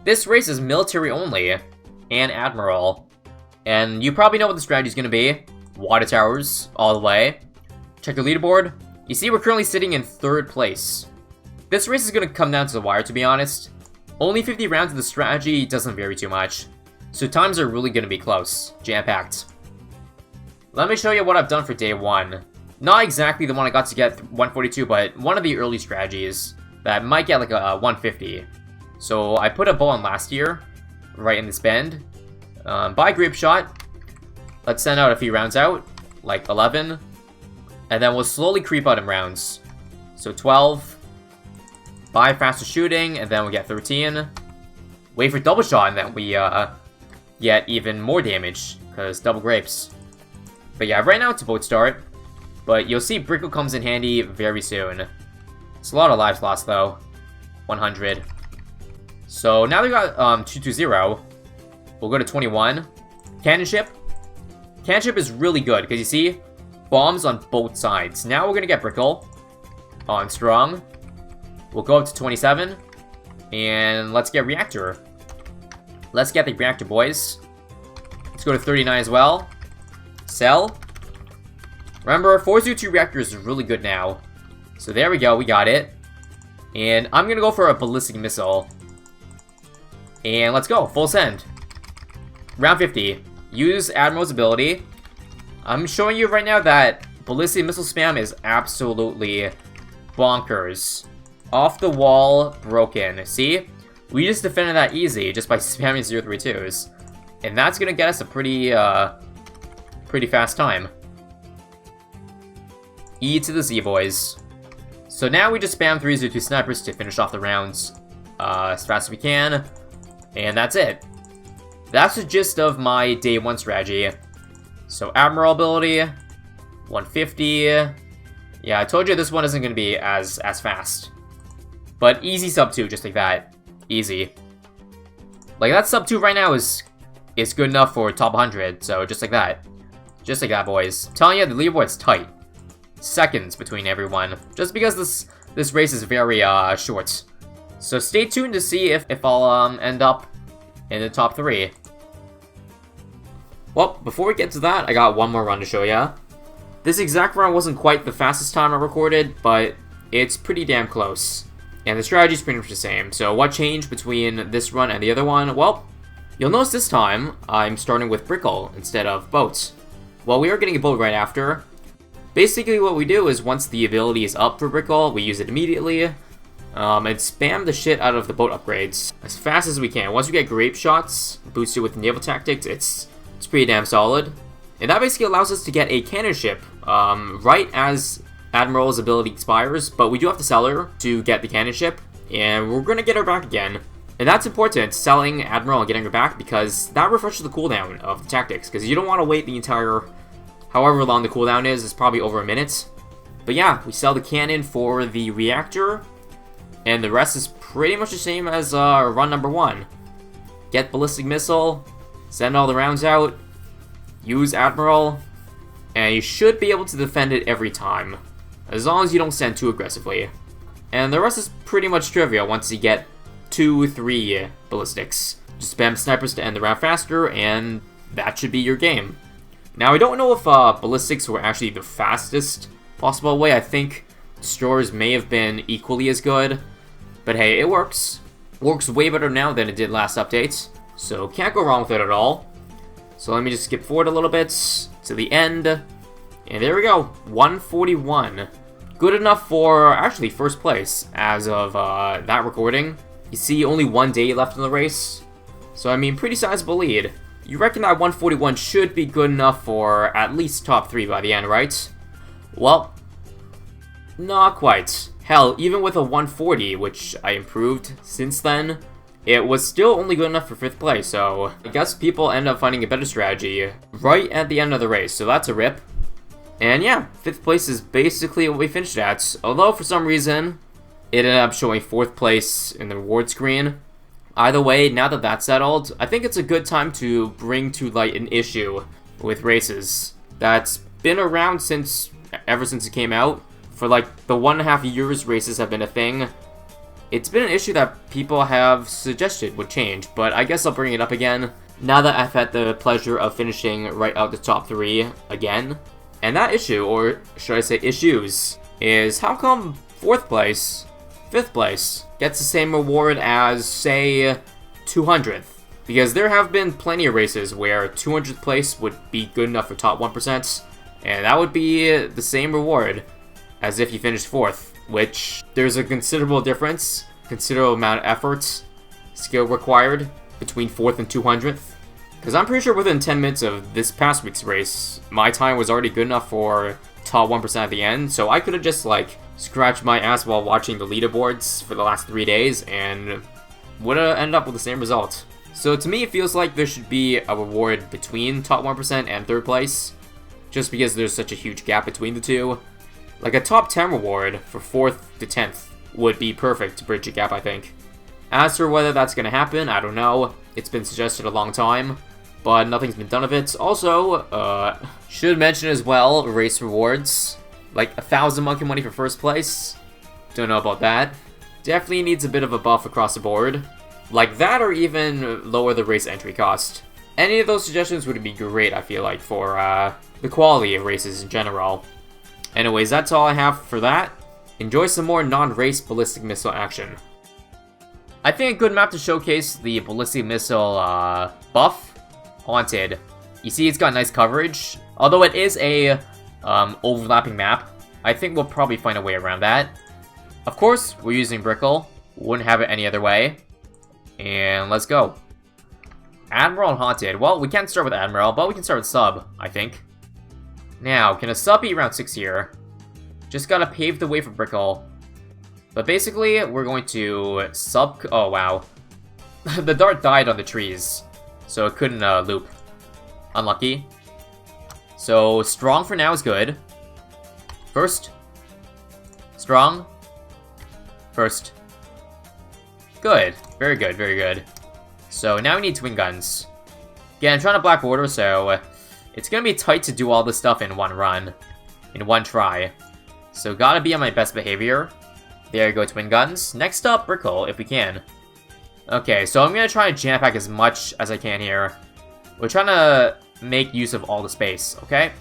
This race is military only, and admiral. And you probably know what the strategy is going to be. Water towers, all the way. Check the leaderboard. You see we're currently sitting in 3rd place. This race is going to come down to the wire, to be honest. Only 50 rounds of the strategy doesn't vary too much. So times are really going to be close. Jam-packed. Let me show you what I've done for day 1. Not exactly the one I got to get 142, but one of the early strategies that might get like a 150. So I put a bow on last year, right in this bend. Buy grape shot. Let's send out a few rounds out, like 11. And then we'll slowly creep out in rounds. So 12. Buy faster shooting, and then we'll get 13. Wait for double shot, and then we get even more damage, because double grapes. But yeah, right now it's a boat start. But you'll see Brickell comes in handy very soon. It's a lot of lives lost, though. 100. So now we got 220. We'll go to 21. Cannon ship. Cannon ship is really good, because you see, bombs on both sides. Now we're going to get Brickell on strong. We'll go up to 27. And let's get reactor. Let's get the reactor, boys. Let's go to 39 as well. Sell. Remember, 402 reactor is really good now. So there we go, we got it. And I'm going to go for a ballistic missile. And let's go, full send. Round 50. Use Admiral's ability. I'm showing you right now that ballistic missile spam is absolutely bonkers. Off the wall, broken. See? We just defended that easy just by spamming 032s. And that's going to get us a pretty fast time. E to the Z, boys. So now we just spam 302 snipers to finish off the rounds as fast as we can. And that's it. That's the gist of my day 1 strategy. So Admiral ability, 150. Yeah, I told you this one isn't going to be as fast. But easy sub 2, just like that. Easy. Like, that sub 2 right now is good enough for top 100, so just like that. Just like that, boys. I'm telling you, the leaderboard's tight. Seconds between everyone. Just because this race is very short. So stay tuned to see if I'll end up in the top 3. Well, before we get to that, I got one more run to show ya. This exact run wasn't quite the fastest time I recorded, but it's pretty damn close. And the strategy's pretty much the same. So what changed between this run and the other one? Well, you'll notice this time, I'm starting with Brickell instead of boats. Well, we are getting a boat right after. Basically what we do is once the ability is up for Brickell, we use it immediately. And spam the shit out of the boat upgrades as fast as we can. Once we get grape shots, boosted with naval tactics, it's pretty damn solid. And that basically allows us to get a cannon ship right as Admiral's ability expires, but we do have to sell her to get the cannon ship, and we're going to get her back again. And that's important, selling Admiral and getting her back, because that refreshes the cooldown of the tactics, because you don't want to wait the entire, however long the cooldown is, it's probably over a minute. But yeah, we sell the cannon for the reactor, and the rest is pretty much the same as run number 1. Get ballistic missile, send all the rounds out, use Admiral, and you should be able to defend it every time, as long as you don't send too aggressively. And the rest is pretty much trivia once you get 2-3 ballistics. Just spam snipers to end the round faster, and that should be your game. Now, I don't know if ballistics were actually the fastest possible way. I think destroyers may have been equally as good, but hey, it works. Works way better now than it did last update, so can't go wrong with it at all. So let me just skip forward a little bit to the end, and there we go, 141. Good enough for, actually, first place as of that recording. You see only 1 day left in the race, so I mean, pretty sizable lead. You reckon that 141 should be good enough for at least top 3 by the end, right? Well, not quite. Hell, even with a 140, which I improved since then, it was still only good enough for 5th place, so I guess people end up finding a better strategy right at the end of the race, so that's a rip. And yeah, 5th place is basically what we finished at, although for some reason, it ended up showing 4th place in the reward screen. Either way, now that that's settled, I think it's a good time to bring to light an issue with races that's been around ever since it came out. For like the 1.5 years races have been a thing, It's been an issue that people have suggested would change, but I guess I'll bring it up again now that I've had the pleasure of finishing right out the top 3 again. And that issue, or should I say issues, is how come 4th place, 5th place, gets the same reward as, say, 200th? Because there have been plenty of races where 200th place would be good enough for top 1%, and that would be the same reward as if you finished 4th, which there's a considerable difference, considerable amount of effort, skill required between 4th and 200th. Because I'm pretty sure within 10 minutes of this past week's race, my time was already good enough for top 1% at the end, so I could have just, like, scratched my ass while watching the leaderboards for the last 3 days, and would have ended up with the same result. So to me, it feels like there should be a reward between top 1% and 3rd place, just because there's such a huge gap between the two. Like a top 10 reward for 4th to 10th would be perfect to bridge a gap, I think. As for whether that's going to happen, I don't know. It's been suggested a long time, but nothing's been done of it. Also, should mention as well, race rewards. Like 1,000 monkey money for 1st place. Don't know about that. Definitely needs a bit of a buff across the board. Like that, or even lower the race entry cost. Any of those suggestions would be great, I feel like, for the quality of races in general. Anyways, that's all I have for that. Enjoy some more non-race ballistic missile action. I think a good map to showcase the ballistic missile buff, Haunted. You see it's got nice coverage. Although it is a overlapping map, I think we'll probably find a way around that. Of course, we're using Brickell. Wouldn't have it any other way. And let's go. Admiral and Haunted. Well, we can't start with Admiral, but we can start with Sub, I think. Now, can a Sub be around 6 here? Just gotta pave the way for Brickell. But basically, we're going to Sub... Oh, wow. The dart died on the trees, so it couldn't loop. Unlucky. So, Strong for now is good. First. Strong. First. Good. Very good, very good. So, now we need twin guns. Again, I'm trying to black border, so it's gonna be tight to do all this stuff in one run. In one try. So, gotta be on my best behavior. There you go, twin guns. Next up, Brickell, if we can. Okay, so I'm gonna try to jam pack as much as I can here. We're trying to make use of all the space, okay?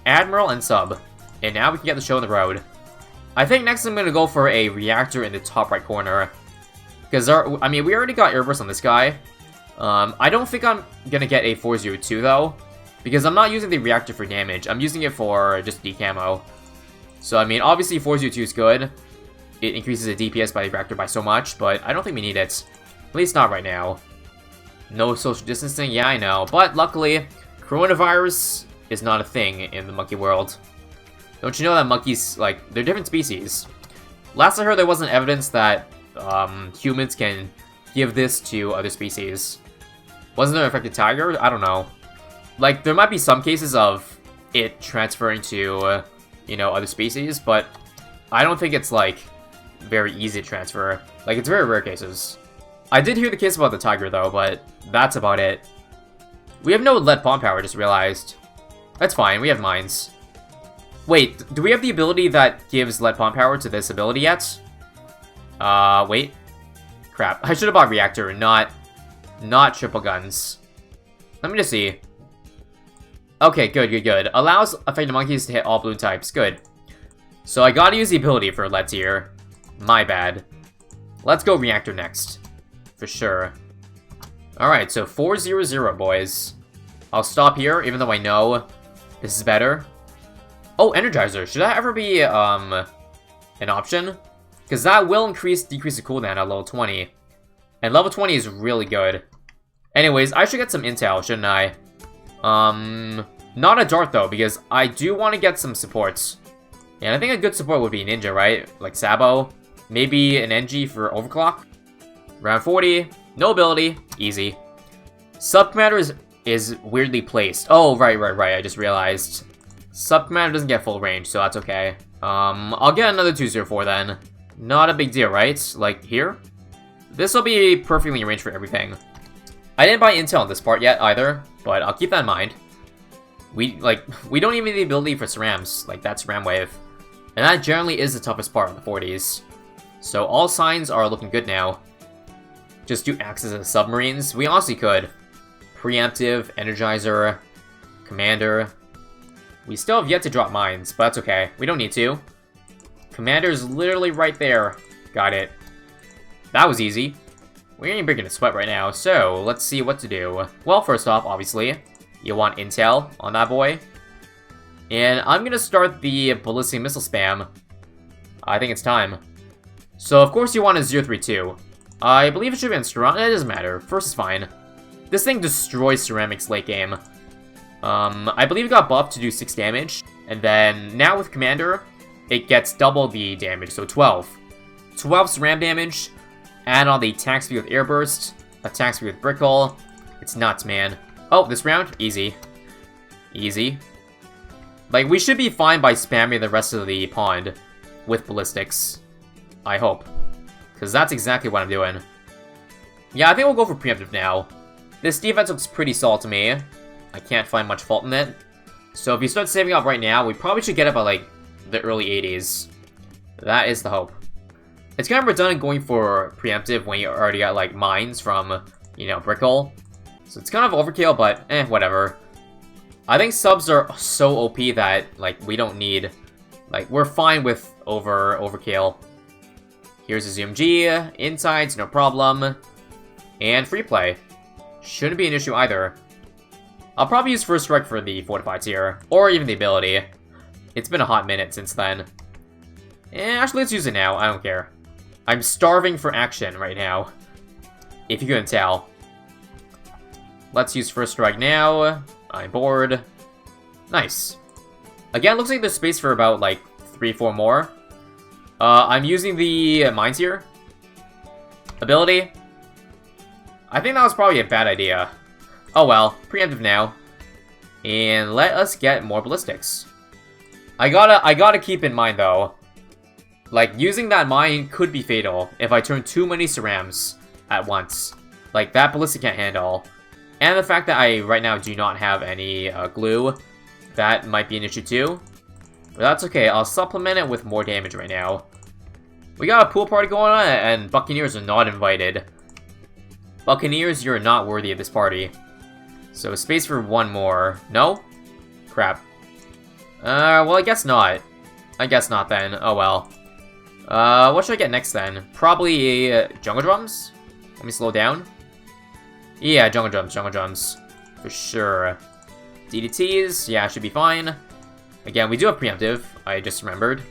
Admiral and Sub. And now we can get the show on the road. I think next I'm gonna go for a reactor in the top right corner. Because, I mean, we already got airburst on this guy. I don't think I'm gonna get a 402, though. Because I'm not using the reactor for damage. I'm using it for just decamo. So, I mean, obviously 402 is good. It increases the DPS by the reactor by so much, but I don't think we need it. At least not right now. No social distancing? Yeah, I know. But, luckily, coronavirus is not a thing in the monkey world. Don't you know that monkeys, like, they're different species? Last I heard, there wasn't evidence that humans can give this to other species. Wasn't there an affected tiger? I don't know. Like, there might be some cases of it transferring to, you know, other species, but I don't think it's, like, very easy to transfer. Like, it's very rare cases. I did hear the case about the tiger, though, but that's about it. We have no lead bomb power, just realized. That's fine, we have mines. Wait, do we have the ability that gives lead bomb power to this ability yet? Wait. Crap. I should have bought reactor, not triple guns. Let me just see. Okay, good, good, good. Allows affected monkeys to hit all balloon types. Good. So I gotta use the ability for lead tier. My bad. Let's go reactor next. For sure. Alright, so 400, boys. I'll stop here, even though I know this is better. Oh, Energizer. Should that ever be, an option? Because that will decrease the cooldown at level 20. And level 20 is really good. Anyways, I should get some intel, shouldn't I? Not a dart, though, because I do want to get some supports. And I think a good support would be Ninja, right? Like Sabo. Maybe an NG for Overclock. Round 40. No ability. Easy. Sub-Commander is weirdly placed. Oh, right. I just realized. Sub-Commander doesn't get full range, so that's okay. I'll get another 204 then. Not a big deal, right? Like, here? This will be perfectly arranged for everything. I didn't buy intel on this part yet, either, but I'll keep that in mind. We don't even have the ability for SRAMs, like that SRAM wave. And that generally is the toughest part of the 40s. So all signs are looking good now. Just do access to the submarines. We honestly could. Preemptive, Energizer, Commander. We still have yet to drop mines, but that's okay. We don't need to. Commander's literally right there. Got it. That was easy. We're getting breaking a sweat right now, so let's see what to do. Well, first off, obviously, you want intel on that boy. And I'm gonna start the ballistic missile spam. I think it's time. So, of course, you want a 032. I believe it should be on Strong. It doesn't matter. First is fine. This thing destroys ceramics late game. I believe it got buffed to do 6 damage. And then, now with Commander, it gets double the damage, so 12. 12 ceram damage. Add on the attack speed with airburst. Attack speed with Brickell. It's nuts, man. Oh, this round? Easy. Easy. Like, we should be fine by spamming the rest of the pond with ballistics. I hope. Because that's exactly what I'm doing. Yeah, I think we'll go for preemptive now. This defense looks pretty solid to me. I can't find much fault in it. So if you start saving up right now, we probably should get it by, like, the early 80s. That is the hope. It's kind of redundant going for preemptive when you already got, like, mines from, you know, Brickell. So it's kind of overkill, but, whatever. I think subs are so OP that, like, we don't need... Like, we're fine with overkill. Here's a Zoom G, insides, no problem. And free play. Shouldn't be an issue either. I'll probably use First Strike for the Fortified here, or even the ability. It's been a hot minute since then. Actually, let's use it now, I don't care. I'm starving for action right now. If you couldn't tell. Let's use First Strike now. I'm bored. Nice. Again, looks like there's space for about, like, 3-4 more. I'm using the mines here. Ability. I think that was probably a bad idea. Oh well, preemptive now. And let us get more ballistics. I gotta keep in mind though, like using that mine could be fatal if I turn too many cerams at once. Like that ballistic can't handle. And the fact that I right now do not have any glue, that might be an issue too. But that's okay, I'll supplement it with more damage right now. We got a pool party going on and Buccaneers are not invited. Buccaneers, you're not worthy of this party. So, space for one more. No? Crap. Well, I guess not. I guess not then. Oh well. What should I get next then? Probably, Jungle Drums? Let me slow down. Yeah, Jungle Drums. For sure. DDTs, yeah, should be fine. Again, we do have preemptive, I just remembered.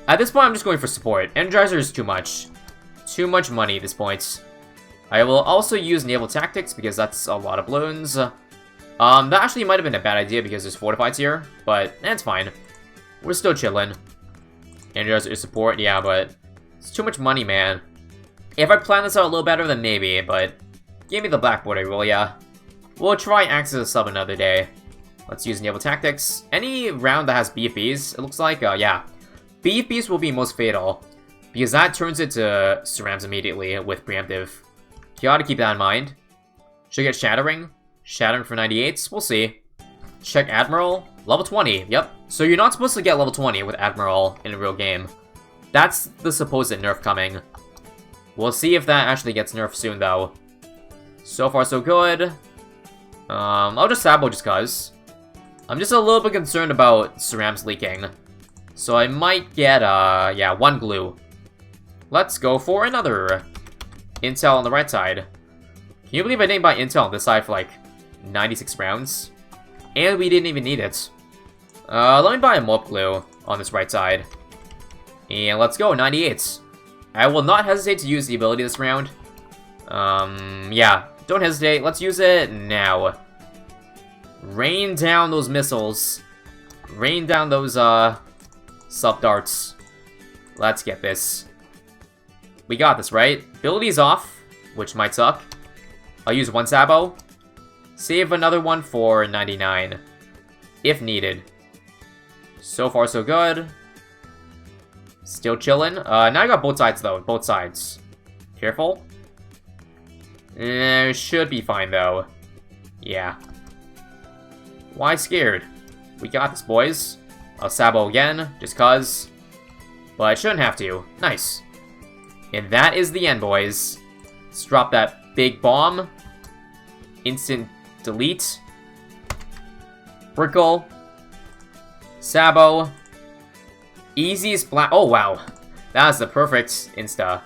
At this point, I'm just going for support. Energizer is too much. Too much money at this point. I will also use Naval Tactics, because that's a lot of balloons. That actually might have been a bad idea, because there's Fortifieds here, but it's fine. We're still chilling. Energizer is support, yeah, but it's too much money, man. If I plan this out a little better, then maybe, but give me the black border, will ya? We'll try Access a Sub another day. Let's use Naval Tactics. Any round that has BFBs, it looks like, yeah. BFBs will be most fatal, because that turns it to Cerams immediately with preemptive. You gotta keep that in mind. Should I get Shattering? Shattering for 98s? We'll see. Check Admiral. Level 20, yep. So you're not supposed to get level 20 with Admiral in a real game. That's the supposed nerf coming. We'll see if that actually gets nerfed soon, though. So far, so good. I'll just Sabo just cuz. I'm just a little bit concerned about Cerams leaking. So I might get, yeah, one glue. Let's go for another Intel on the right side. Can you believe I didn't buy Intel on this side for, like, 96 rounds? And we didn't even need it. Let me buy a Mob Glue on this right side. And let's go, 98s. I will not hesitate to use the ability this round. Yeah, don't hesitate. Let's use it now. Rain down those missiles. Rain down those, sub-darts. Let's get this. We got this, right? Ability's off, which might suck. I'll use one Sabo. Save another one for 99. If needed. So far, so good. Still chilling. Now I got both sides, though. Both sides. Careful. Should be fine, though. Yeah. Why scared? We got this, boys. I'll Sabo again, just cuz. But I shouldn't have to. Nice. And that is the end, boys. Let's drop that big bomb. Instant delete. Brickell. Sabo. Easiest black... Oh, wow. That is the perfect insta.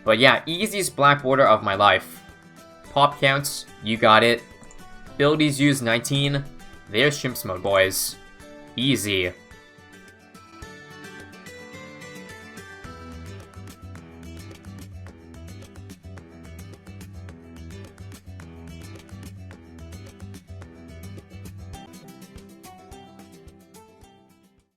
But yeah, easiest black border of my life. Pop counts, you got it. Abilities used 19. There's Chimps mode, boys. Easy.